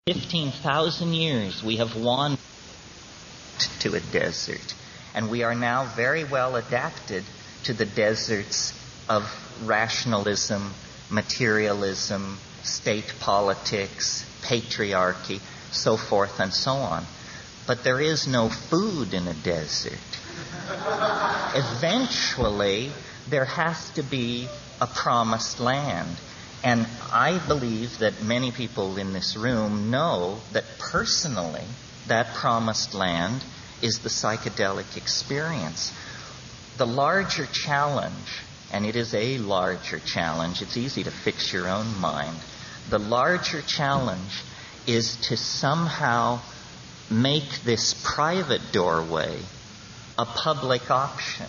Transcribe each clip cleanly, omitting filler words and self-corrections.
15,000 years we have wandered to a desert, and we are now very well adapted to the deserts of rationalism, materialism, state politics, patriarchy, so forth and so on. But there is no food in a desert. Eventually, there has to be a promised land. And I believe that many people in this room know that personally, that promised land is the psychedelic experience. The larger challenge, and it is a larger challenge, it's easy to fix your own mind. The larger challenge is to somehow make this private doorway a public option.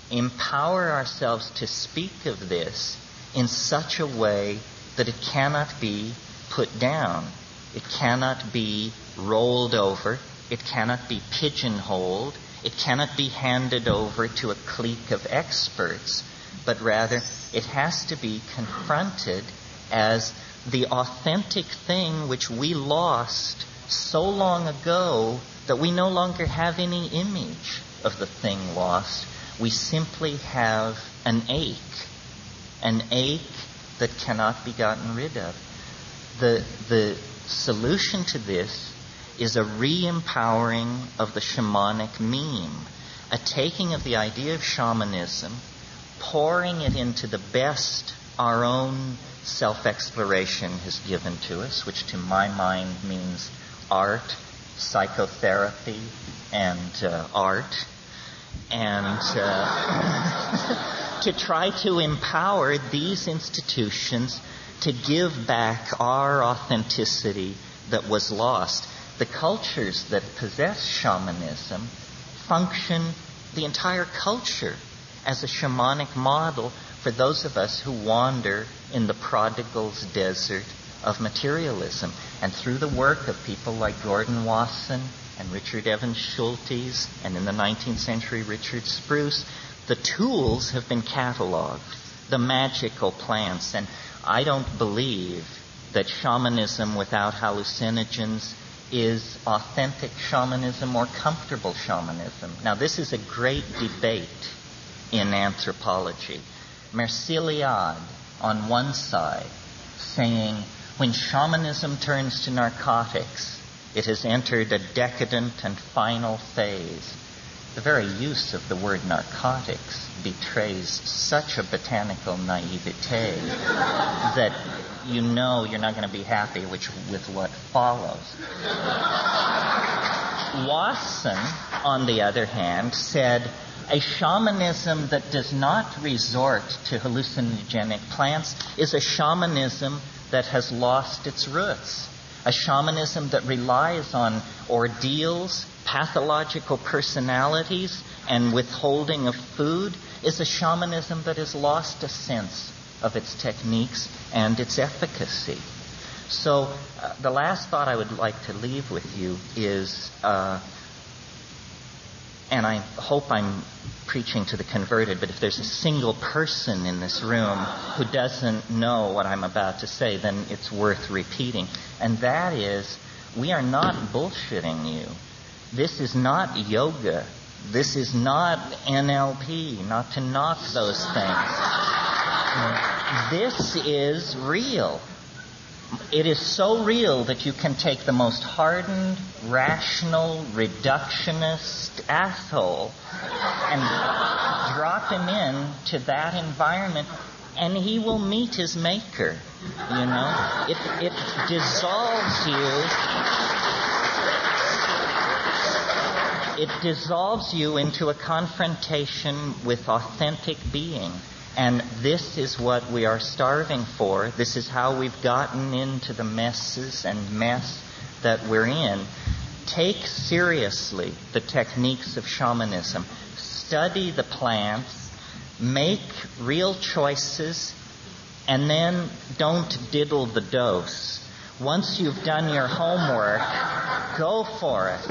Empower ourselves to speak of this in such a way that it cannot be put down. It cannot be rolled over. It cannot be pigeonholed. It cannot be handed over to a clique of experts. But rather, it has to be confronted as the authentic thing which we lost so long ago that we no longer have any image of the thing lost. We simply have an ache that cannot be gotten rid of. The solution to this is a re-empowering of the shamanic meme, a taking of the idea of shamanism, pouring it into the best our own self-exploration has given to us, which to my mind means art, psychotherapy, and art, and to try to empower these institutions to give back our authenticity that was lost. The cultures that possess shamanism function, the entire culture, as a shamanic model for those of us who wander in the prodigal's desert of materialism. And through the work of people like Gordon Wasson and Richard Evans Schultes, and in the 19th century Richard Spruce, the tools have been cataloged, the magical plants. And I don't believe that shamanism without hallucinogens is authentic shamanism or comfortable shamanism. Now, this is a great debate in anthropology. Merciliade, on one side, saying, when shamanism turns to narcotics, it has entered a decadent and final phase. The very use of the word narcotics betrays such a botanical naivete that you know you're not going to be happy with what follows. Wasson, on the other hand, said, a shamanism that does not resort to hallucinogenic plants is a shamanism that has lost its roots. A shamanism that relies on ordeals, pathological personalities, and withholding of food is a shamanism that has lost a sense of its techniques and its efficacy. So the last thought I would like to leave with you is, and I hope I'm preaching to the converted, but if there's a single person in this room who doesn't know what I'm about to say, then it's worth repeating. And that is, we are not bullshitting you. This is not yoga. This is not NLP, not to knock those things. This is real. It is so real that you can take the most hardened, rational, reductionist asshole and drop him into that environment, and he will meet his maker. You know, it dissolves you. It dissolves you into a confrontation with authentic being. And this is what we are starving for. This is how we've gotten into the messes and mess that we're in. Take seriously the techniques of shamanism. Study the plants. Make real choices. And then don't diddle the dose. Once you've done your homework, go for it.